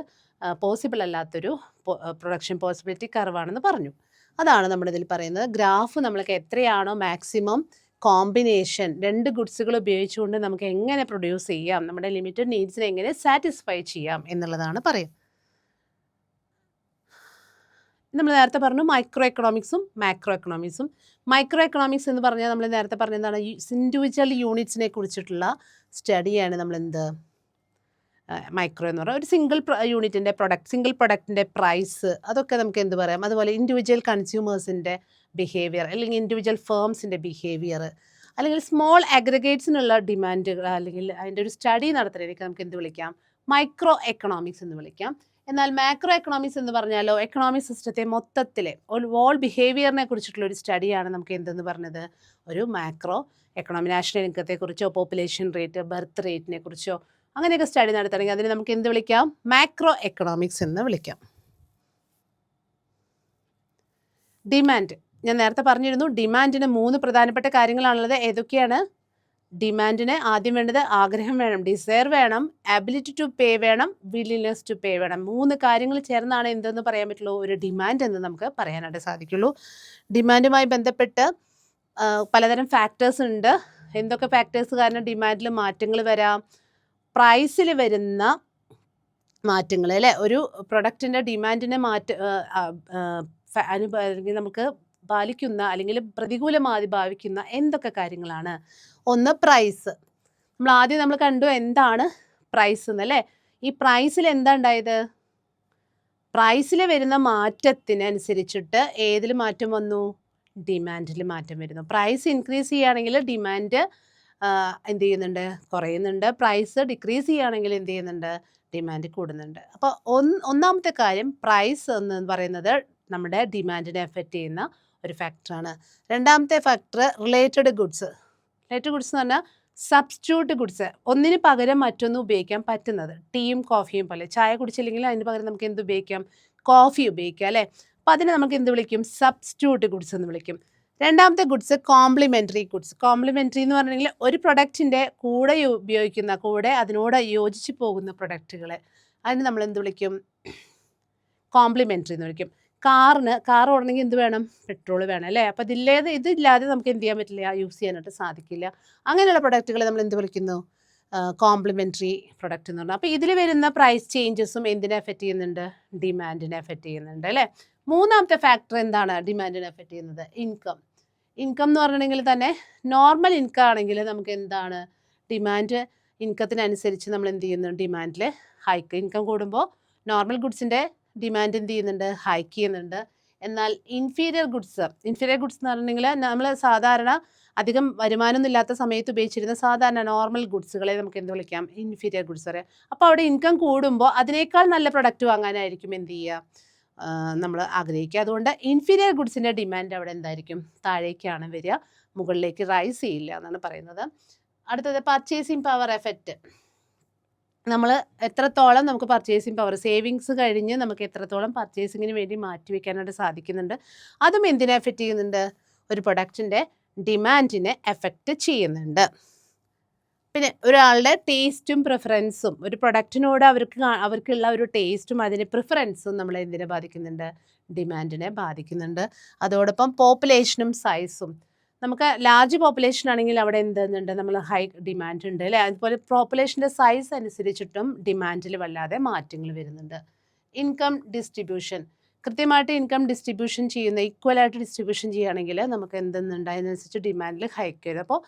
പോസിബിൾ അല്ലാത്തൊരു പ്രൊഡക്ഷൻ പോസിബിലിറ്റി കർവാണെന്ന് പറഞ്ഞു. അതാണ് നമ്മളിതിൽ പറയുന്നത്. ഗ്രാഫ് നമ്മൾക്ക് എത്രയാണോ മാക്സിമം കോമ്പിനേഷൻ 2 ഗുഡ്സുകൾ ഉപയോഗിച്ചുകൊണ്ട് നമുക്ക് എങ്ങനെ പ്രൊഡ്യൂസ് ചെയ്യാം, നമ്മുടെ ലിമിറ്റഡ് നീഡ്സിനെ എങ്ങനെ സാറ്റിസ്ഫൈ ചെയ്യാം എന്നുള്ളതാണ് പറയുക. നമ്മൾ നേരത്തെ പറഞ്ഞു മൈക്രോ എക്കണോമിക്സും മാക്രോ എക്കണോമിക്സും. മൈക്രോ എക്കണോമിക്സ് എന്ന് പറഞ്ഞാൽ നമ്മൾ നേരത്തെ പറഞ്ഞ എന്താണ്? ഇൻഡിവിജ്വൽ യൂണിറ്റ്സിനെ കുറിച്ചിട്ടുള്ള സ്റ്റഡിയാണ് നമ്മളെന്ത്? മൈക്രോ എന്ന് പറഞ്ഞാൽ ഒരു സിംഗിൾ പ്രൊഡക്റ്റിൻ്റെ പ്രൈസ്, അതൊക്കെ നമുക്ക് എന്ത് പറയാം? അതുപോലെ ഇൻഡിവിജ്വൽ കൺസ്യൂമേഴ്സിൻ്റെ ബിഹേവിയർ അല്ലെങ്കിൽ ഇൻഡിവിജ്വൽ ഫേംസിൻ്റെ ബിഹേവിയർ അല്ലെങ്കിൽ സ്മോൾ അഗ്രിഗേറ്റ്സിനുള്ള ഡിമാൻഡുകൾ അല്ലെങ്കിൽ അതിൻ്റെ ഒരു സ്റ്റഡി നടത്തുന്നതിനൊക്കെ നമുക്ക് എന്ത് വിളിക്കാം? മൈക്രോ എക്കണോമിക്സ് എന്ന് വിളിക്കാം. എന്നാൽ മാക്രോ എക്കണോമിക്സ് എന്ന് പറഞ്ഞാലോ എക്കണോമിക് സിസ്റ്റത്തെ മൊത്തത്തിലെ ഒരു വോൾ ബിഹേവിയറിനെ കുറിച്ചിട്ടുള്ള ഒരു സ്റ്റഡിയാണ് നമുക്ക് എന്തെന്ന് പറഞ്ഞത്? ഒരു മാക്രോ എക്കണോമി. നാഷണൽ ഇൻകത്തെക്കുറിച്ചോ പോപ്പുലേഷൻ റേറ്റ്, ബർത്ത് റേറ്റിനെ കുറിച്ചോ അങ്ങനെയൊക്കെ സ്റ്റഡി നടത്തണമെങ്കിൽ അതിന് നമുക്ക് എന്ത് വിളിക്കാം? മാക്രോ എക്കണോമിക്സ് എന്ന് വിളിക്കാം. ഡിമാൻഡ് ഞാൻ നേരത്തെ പറഞ്ഞിരുന്നു ഡിമാൻഡിന് 3 പ്രധാനപ്പെട്ട കാര്യങ്ങളാണുള്ളത്. ഏതൊക്കെയാണ്? ഡിമാൻഡിന് ആദ്യം വേണ്ടത് ആഗ്രഹം വേണം, ഡിസയർ വേണം, എബിലിറ്റി ടു പേ വേണം, വില്ലിനെസ് ടു പേ വേണം. 3 കാര്യങ്ങൾ ചേർന്നാണ് എന്തെന്ന് പറയാൻ പറ്റുള്ളൂ? ഒരു ഡിമാൻഡ് എന്ന് നമുക്ക് പറയാനായിട്ട് സാധിക്കുള്ളൂ. ഡിമാൻഡുമായി ബന്ധപ്പെട്ട് പലതരം ഫാക്ടേഴ്സ് ഉണ്ട്. എന്തൊക്കെ ഫാക്ടേഴ്സ് കാരണം ഡിമാൻഡിൽ മാറ്റങ്ങൾ വരാം? പ്രൈസിൽ വരുന്ന മാറ്റങ്ങൾ അല്ലേ, ഒരു പ്രൊഡക്റ്റിൻ്റെ ഡിമാൻഡിനെ അല്ലെങ്കിൽ നമുക്ക് ബാധിക്കുന്ന അല്ലെങ്കിൽ പ്രതികൂലമായി ഭാവിക്കുന്ന എന്തൊക്കെ കാര്യങ്ങളാണ്? ഒന്ന് പ്രൈസ്. നമ്മൾ കണ്ടു എന്താണ് പ്രൈസ് എന്നല്ലേ. ഈ പ്രൈസിൽ എന്താ ഉണ്ടായത്? പ്രൈസിൽ വരുന്ന മാറ്റത്തിനനുസരിച്ചിട്ട് ഏതിൽ മാറ്റം വന്നു? ഡിമാൻഡിൽ മാറ്റം വരുന്നു. പ്രൈസ് ഇൻക്രീസ് ചെയ്യുകയാണെങ്കിൽ ഡിമാൻഡ് എന്ത് ചെയ്യുന്നുണ്ട്? കുറയുന്നുണ്ട്. പ്രൈസ് ഡിക്രീസ് ചെയ്യുകയാണെങ്കിൽ എന്ത് ചെയ്യുന്നുണ്ട്? ഡിമാൻഡ് കൂടുന്നുണ്ട്. അപ്പോൾ ഒന്നാമത്തെ കാര്യം പ്രൈസ് എന്ന് പറയുന്നത് നമ്മുടെ ഡിമാൻഡിനെ എഫക്റ്റ് ചെയ്യുന്ന ഒരു ഫാക്ടറാണ്. രണ്ടാമത്തെ factor related goods. Related goods എന്ന് പറഞ്ഞാൽ സബ്സ്റ്റിറ്റ്യൂട്ട് ഗുഡ്സ്, ഒന്നിന് പകരം മറ്റൊന്ന് ഉപയോഗിക്കാൻ പറ്റുന്നത്. ടീയും കോഫിയും പോലെ. ചായ കുടിച്ചില്ലെങ്കിൽ അതിന് പകരം നമുക്ക് എന്ത് ഉപയോഗിക്കാം? കോഫി ഉപയോഗിക്കാം അല്ലേ. അപ്പോൾ അതിനെ നമുക്ക് എന്ത് വിളിക്കും? സബ്സ്റ്റിറ്റ്യൂട്ട് ഗുഡ്സ് എന്ന് വിളിക്കും. രണ്ടാമത്തെ ഗുഡ്സ് കോംപ്ലിമെൻ്ററി ഗുഡ്സ്. കോംപ്ലിമെൻ്ററി എന്ന് പറഞ്ഞിട്ടുണ്ടെങ്കിൽ ഒരു പ്രൊഡക്റ്റിൻ്റെ കൂടെ ഉപയോഗിക്കുന്ന, കൂടെ അതിനോട് യോജിച്ച് പോകുന്ന പ്രൊഡക്റ്റുകൾ, അതിന് നമ്മൾ എന്ത് വിളിക്കും? കോംപ്ലിമെൻ്ററി എന്ന് വിളിക്കും. കാർ ഓടണമെങ്കിൽ എന്ത് വേണം? പെട്രോൾ വേണം അല്ലേ. അപ്പോൾ ഇതില്ലാതെ നമുക്ക് എന്ത് ചെയ്യാൻ പറ്റില്ല? യൂസ് ചെയ്യാനായിട്ട് സാധിക്കില്ല. അങ്ങനെയുള്ള പ്രൊഡക്റ്റുകളെ നമ്മൾ എന്ത് വിളിക്കുന്നു? കോംപ്ലിമെൻ്ററി പ്രൊഡക്റ്റ് എന്ന് പറഞ്ഞാൽ. അപ്പോൾ ഇതിൽ വരുന്ന പ്രൈസ് ചേഞ്ചസും എന്തിനെ എഫക്റ്റ് ചെയ്യുന്നുണ്ട്? ഡിമാൻഡിനെ എഫക്റ്റ് ചെയ്യുന്നുണ്ട് അല്ലേ. മൂന്നാമത്തെ ഫാക്ടർ എന്താണ് ഡിമാൻഡിനെ എഫക്റ്റ് ചെയ്യുന്നത്? ഇൻകം. ഇൻകം എന്ന് പറഞ്ഞിട്ടുണ്ടെങ്കിൽ തന്നെ നോർമൽ ഇൻകം ആണെങ്കിൽ നമുക്ക് എന്താണ്? ഡിമാൻഡ് ഇൻകത്തിനനുസരിച്ച് നമ്മൾ എന്ത് ചെയ്യുന്നു? ഡിമാൻഡിൽ ഹൈക്ക്. ഇൻകം കൂടുമ്പോൾ നോർമൽ ഗുഡ്സിൻ്റെ ഡിമാൻഡ് എന്ത് ചെയ്യുന്നുണ്ട്? ഹൈക്ക് ചെയ്യുന്നുണ്ട്. എന്നാൽ ഇൻഫീരിയർ ഗുഡ്സ് എന്ന് പറഞ്ഞിട്ടുണ്ടെങ്കിൽ നമ്മൾ സാധാരണ അധികം വരുമാനമൊന്നും ഇല്ലാത്ത സമയത്ത് ഉപയോഗിച്ചിരുന്ന സാധാരണ നോർമൽ ഗുഡ്സുകളെ നമുക്ക് എന്ത് വിളിക്കാം? ഇൻഫീരിയർ ഗുഡ്സ് പറയാം. അപ്പോൾ അവിടെ ഇൻകം കൂടുമ്പോൾ അതിനേക്കാൾ നല്ല പ്രൊഡക്റ്റ് വാങ്ങാനായിരിക്കും എന്ത് ചെയ്യുക? നമ്മൾ ആഗ്രഹിക്കുക. അതുകൊണ്ട് ഇൻഫീരിയർ ഗുഡ്സിൻ്റെ ഡിമാൻഡ് അവിടെ എന്തായിരിക്കും? താഴേക്കാണ് വരിക, മുകളിലേക്ക് റൈസ് ചെയ്യില്ല എന്നാണ് പറയുന്നത്. അടുത്തത് പർച്ചേസിങ് പവർ എഫക്റ്റ്. നമ്മൾ എത്രത്തോളം നമുക്ക് പർച്ചേസിങ് പവർ, സേവിങ്സ് കഴിഞ്ഞ് നമുക്ക് എത്രത്തോളം പർച്ചേസിങ്ങിന് വേണ്ടി മാറ്റിവെക്കാനായിട്ട് സാധിക്കുന്നുണ്ട്, അതും എന്തിനെ എഫക്റ്റ് ചെയ്യുന്നുണ്ട്? ഒരു പ്രൊഡക്റ്റിൻ്റെ ഡിമാൻഡിനെ എഫക്റ്റ് ചെയ്യുന്നുണ്ട്. പിന്നെ ഒരാളുടെ ടേസ്റ്റും പ്രിഫറൻസും, ഒരു പ്രൊഡക്റ്റിനോട് അവർക്കുള്ള ഒരു ടേസ്റ്റും അതിൻ്റെ പ്രിഫറൻസും നമ്മളെ എന്തിനെ ബാധിക്കുന്നുണ്ട്? ഡിമാൻഡിനെ ബാധിക്കുന്നുണ്ട്. അതോടൊപ്പം പോപ്പുലേഷനും സൈസും. നമുക്ക് ലാർജ് പോപ്പുലേഷൻ ആണെങ്കിൽ അവിടെ എന്തെന്നുണ്ട്? നമ്മൾ ഹൈ ഡിമാൻഡ് ഉണ്ട് അല്ലേ. അതുപോലെ പോപ്പുലേഷൻ്റെ സൈസ് അനുസരിച്ചിട്ടും ഡിമാൻഡിൽ വല്ലാതെ മാറ്റങ്ങൾ വരുന്നുണ്ട്. Income distribution. കൃത്യമായിട്ട് ഇൻകം ഡിസ്ട്രിബ്യൂഷൻ ചെയ്യുന്ന, ഈക്വലായിട്ട് ഡിസ്ട്രിബ്യൂഷൻ ചെയ്യുകയാണെങ്കിൽ നമുക്ക് എന്തെന്നുണ്ട്? അതിനനുസരിച്ച് ഡിമാൻഡിൽ ഹൈക്ക് വരും. അപ്പോൾ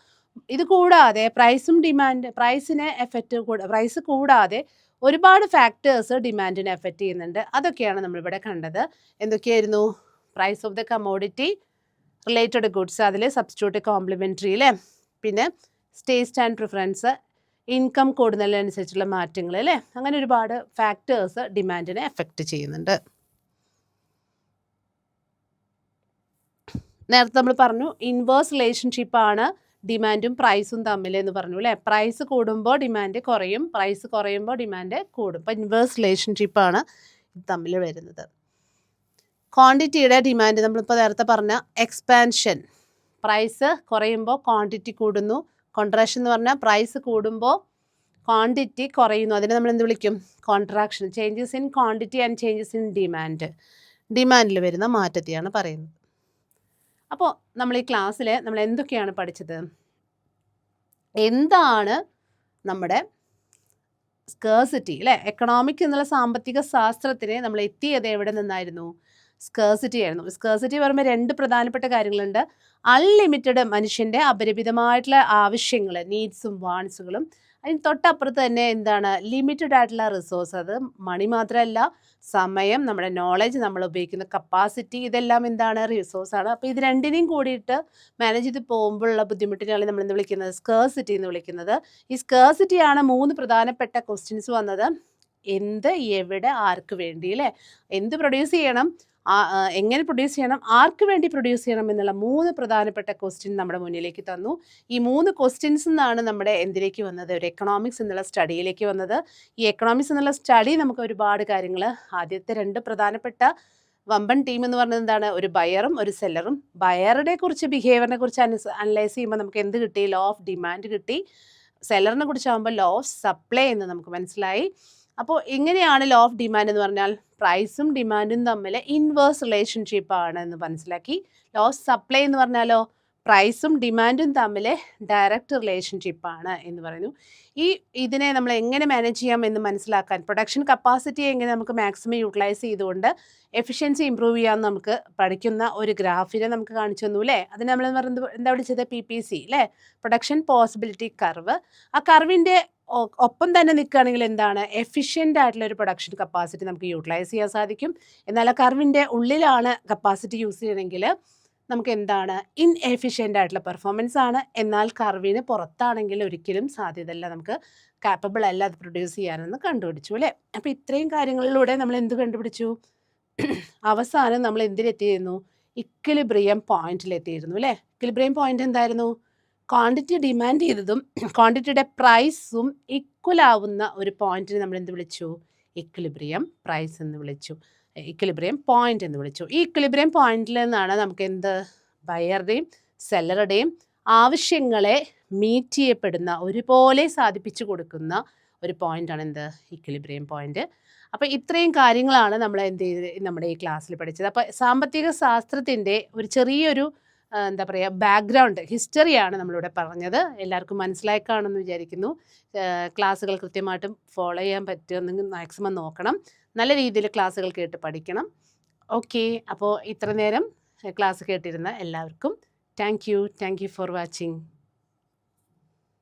ഇത് കൂടാതെ പ്രൈസിനെ എഫക്റ്റ് പ്രൈസ് കൂടാതെ ഒരുപാട് ഫാക്ടേഴ്സ് ഡിമാൻഡിനെ എഫക്റ്റ് ചെയ്യുന്നുണ്ട്. അതൊക്കെയാണ് നമ്മളിവിടെ കണ്ടത്. എന്തൊക്കെയായിരുന്നു? Price of the commodity, related goods, അതിൽ സബ്സ്റ്റിറ്റ്യൂട്ട്, കോംപ്ലിമെൻ്ററി അല്ലേ. പിന്നെ ടേസ്റ്റ് ആൻഡ് പ്രിഫറൻസ്, ഇൻകം കൂടുന്നതിനനുസരിച്ചുള്ള മാറ്റങ്ങൾ അല്ലേ. അങ്ങനെ ഒരുപാട് ഫാക്ടേഴ്സ് ഡിമാൻഡിനെ എഫക്റ്റ് ചെയ്യുന്നുണ്ട്. നേരത്തെ നമ്മൾ പറഞ്ഞു ഇൻവേഴ്സ് റിലേഷൻഷിപ്പാണ് ഡിമാൻഡും പ്രൈസും തമ്മിൽ എന്ന് പറഞ്ഞു അല്ലേ. പ്രൈസ് കൂടുമ്പോൾ ഡിമാൻഡ് കുറയും, പ്രൈസ് കുറയുമ്പോൾ ഡിമാൻഡ് കൂടും. അപ്പോൾ ഇൻവേഴ്സ് റിലേഷൻഷിപ്പാണ് ഇത് തമ്മിൽ വരുന്നത്. ക്വാണ്ടിറ്റിയുടെ ഡിമാൻഡ് നമ്മളിപ്പോൾ നേരത്തെ പറഞ്ഞ എക്സ്പാൻഷൻ. പ്രൈസ് കുറയുമ്പോൾ ക്വാണ്ടിറ്റി കൂടുന്നു. കോൺട്രാക്ഷൻ എന്ന് പറഞ്ഞാൽ പ്രൈസ് കൂടുമ്പോൾ ക്വാണ്ടിറ്റി കുറയുന്നു. അതിനെ നമ്മൾ എന്ത് വിളിക്കും? Contraction. Changes in quantity and changes in ഡിമാൻഡിൽ വരുന്ന മാറ്റത്തെയാണ് പറയുന്നത്. അപ്പോൾ നമ്മൾ ഈ ക്ലാസ്സിൽ നമ്മൾ എന്തൊക്കെയാണ് പഠിച്ചത്? എന്താണ് നമ്മുടെ സ്കേഴ്സിറ്റി അല്ലേ. എക്കണോമിക് എന്നുള്ള സാമ്പത്തിക ശാസ്ത്രത്തിനെ നമ്മൾ എത്തിയത് എവിടെ നിന്നായിരുന്നു? സ്കേഴ്സിറ്റി ആയിരുന്നു. സ്കേഴ്സിറ്റി പറയുമ്പോൾ 2 പ്രധാനപ്പെട്ട കാര്യങ്ങളുണ്ട്. അൺലിമിറ്റഡ് മനുഷ്യൻ്റെ അപരിമിതമായിട്ടുള്ള ആവശ്യങ്ങൾ, നീഡ്സും വാൺസുകളും. അതിന് തൊട്ടപ്പുറത്ത് തന്നെ എന്താണ്? ലിമിറ്റഡ് ആയിട്ടുള്ള റിസോഴ്സ്. അത് മണി മാത്രമല്ല, സമയം, നമ്മുടെ നോളജ്, നമ്മൾ ഉപയോഗിക്കുന്ന കപ്പാസിറ്റി, ഇതെല്ലാം എന്താണ്? റിസോഴ്സാണ്. അപ്പോൾ ഇത് രണ്ടിനെയും കൂടിയിട്ട് മാനേജ് ചെയ്ത് പോകുമ്പോഴുള്ള ബുദ്ധിമുട്ടിനാണ് നമ്മൾ എന്ത് വിളിക്കുന്നത്? സ്കേഴ്സിറ്റി എന്ന് വിളിക്കുന്നത്. ഈ സ്കേഴ്സിറ്റിയാണ് 3 പ്രധാനപ്പെട്ട ക്വസ്റ്റ്യൻസ് വന്നത്. എന്ത്, എവിടെ, ആർക്ക് വേണ്ടി അല്ലേ. എന്ത് പ്രൊഡ്യൂസ് ചെയ്യണം, എങ്ങനെ പ്രൊഡ്യൂസ് ചെയ്യണം, ആർക്ക് വേണ്ടി പ്രൊഡ്യൂസ് ചെയ്യണം എന്നുള്ള 3 പ്രധാനപ്പെട്ട ക്വസ്റ്റ്യൻ നമ്മുടെ മുന്നിലേക്ക് തന്നു. ഈ 3 ക്വസ്റ്റ്യൻസ് നിന്നാണ് നമ്മുടെ എന്തിലേക്ക് വന്നത്? ഒരു എക്കണോമിക്സ് എന്നുള്ള സ്റ്റഡിയിലേക്ക് വന്നത്. ഈ എക്കണോമിക്സ് എന്നുള്ള സ്റ്റഡി നമുക്ക് ഒരുപാട് കാര്യങ്ങൾ, ആദ്യത്തെ 2 പ്രധാനപ്പെട്ട ക്വസ്റ്റ്യൻസ് എന്താണ്? എന്ത്, എവിടെ, ആർക്ക് വേണ്ടി. രണ്ടാമത്തെ ക്വസ്റ്റ്യൻ എന്താണ്? ആർക്ക് വേണ്ടി പ്രൊഡ്യൂസ് ചെയ്യണം. മൂന്നാമത്തെ ക്വസ്റ്റ്യൻ എന്താണ്? ആർക്ക് വേണ്ടി പ്രൊഡ്യൂസ് ചെയ്യണം. അപ്പോൾ ഈ 3 ക്വസ്റ്റ്യൻസ് വമ്പൻ ടീം എന്ന് പറഞ്ഞത് എന്താണ്? ഒരു ബയറും ഒരു സെല്ലറും. ബയറുടെ കുറിച്ച് ബിഹേവിയറിനെ കുറിച്ച് അനലൈസ് ചെയ്യുമ്പോൾ നമുക്ക് എന്ത് കിട്ടി? ലോ ഓഫ് ഡിമാൻഡ് കിട്ടി. സെല്ലറിനെ കുറിച്ചാകുമ്പോൾ ലോ ഓഫ് സപ്ലൈ എന്ന് നമുക്ക് മനസ്സിലായി. അപ്പോൾ ഇങ്ങനെയാണ് ലോ ഓഫ് ഡിമാൻഡ് എന്ന് പറഞ്ഞാൽ പ്രൈസും ഡിമാൻഡും തമ്മിൽ ഇൻവേഴ്സ് റിലേഷൻഷിപ്പ് ആണ് എന്ന് മനസ്സിലാക്കി. ലോ ഓഫ് സപ്ലൈ എന്ന് പറഞ്ഞാലോ പ്രൈസും ഡിമാൻഡും തമ്മിൽ ഡയറക്റ്റ് റിലേഷൻഷിപ്പ് ആണ് എന്ന് പറയുന്നു. ഇതിനെ നമ്മൾ എങ്ങനെ മാനേജ് ചെയ്യാം എന്ന് മനസ്സിലാക്കാൻ, പ്രൊഡക്ഷൻ കപ്പാസിറ്റി എങ്ങനെ നമുക്ക് മാക്സിമം യൂട്ടിലൈസ് ചെയ്തുകൊണ്ട് എഫിഷ്യൻസി ഇമ്പ്രൂവ് ചെയ്യാമെന്ന് നമുക്ക് പഠിക്കുന്ന ഒരു ഗ്രാഫിനെ നമുക്ക് കാണിച്ചു തന്നു അല്ലേ. അതിന് നമ്മൾ എന്താ വിളിച്ചത്? PPC അല്ലേ, പ്രൊഡക്ഷൻ പോസിബിലിറ്റി കർവ്. ആ കർവിൻ്റെ ഒപ്പം തന്നെ നിൽക്കുകയാണെങ്കിൽ എന്താണ്? എഫിഷ്യൻ്റ് ആയിട്ടുള്ള ഒരു പ്രൊഡക്ഷൻ കപ്പാസിറ്റി നമുക്ക് യൂട്ടിലൈസ് ചെയ്യാൻ സാധിക്കും. എന്നാൽ ആ കർവിൻ്റെ ഉള്ളിലാണ് കപ്പാസിറ്റി യൂസ് ചെയ്യണമെങ്കിൽ നമുക്ക് എന്താണ്? ഇൻഎഫിഷ്യൻ്റ് ആയിട്ടുള്ള പെർഫോമൻസ് ആണ്. എന്നാൽ കർവിന് പുറത്താണെങ്കിൽ ഒരിക്കലും സാധ്യതയല്ല, നമുക്ക് കാപ്പബിൾ അല്ല അത് പ്രൊഡ്യൂസ് ചെയ്യാനെന്ന് കണ്ടുപിടിച്ചു അല്ലേ. അപ്പോൾ ഇത്രയും കാര്യങ്ങളിലൂടെ നമ്മൾ എന്ത് കണ്ടുപിടിച്ചു? അവസാനം നമ്മൾ എന്തിലെത്തിയിരുന്നു? ഇക്വിലിബ്രിയം പോയിന്റിലെത്തിയിരുന്നു അല്ലേ. ഇക്വിലിബ്രിയം പോയിന്റ് എന്തായിരുന്നു? ക്വാണ്ടിറ്റി ഡിമാൻഡ് ചെയ്തതും ക്വാണ്ടിറ്റിയുടെ പ്രൈസും ഈക്വൽ ആവുന്ന ഒരു പോയിന്റിന് നമ്മൾ എന്ത് വിളിച്ചു? ഇക്വിലിബ്രിയം പ്രൈസ് എന്ന് വിളിച്ചു, ഇക്വിലിബ്രിയം പോയിന്റ് എന്ന് വിളിച്ചു. ഈ ഇക്വിലിബ്രിയം പോയിന്റിൽ നിന്നാണ് നമുക്ക് എന്ത്? ബയറുടെയും സെല്ലറുടെയും ആവശ്യങ്ങളെ മീറ്റ് ചെയ്യപ്പെടുന്ന, ഒരുപോലെ സാധിപ്പിച്ചു കൊടുക്കുന്ന ഒരു പോയിന്റാണ് എന്ത്? Equilibrium point. അപ്പോൾ ഇത്രയും കാര്യങ്ങളാണ് നമ്മൾ എന്ത് ചെയ്ത് നമ്മുടെ ഈ ക്ലാസ്സിൽ പഠിച്ചത്. അപ്പോൾ സാമ്പത്തിക ശാസ്ത്രത്തിൻ്റെ ഒരു ചെറിയൊരു എന്താ പറയുക ബാക്ക്ഗ്രൗണ്ട് ഹിസ്റ്ററിയാണ് നമ്മളിവിടെ പറഞ്ഞത്. എല്ലാവർക്കും മനസ്സിലായി കാണുമെന്ന് വിചാരിക്കുന്നു. ക്ലാസ്സുകൾ കൃത്യമായിട്ടും ഫോളോ ചെയ്യാൻ പറ്റുമെന്നെങ്കിൽ മാക്സിമം നോക്കണം. നല്ല രീതിയിൽ ക്ലാസ്സുകൾ കേട്ട് പഠിക്കണം. ഓക്കെ, അപ്പോൾ ഇത്ര നേരം ക്ലാസ് കേട്ടിരുന്ന എല്ലാവർക്കും താങ്ക് യു ഫോർ വാച്ചിങ്.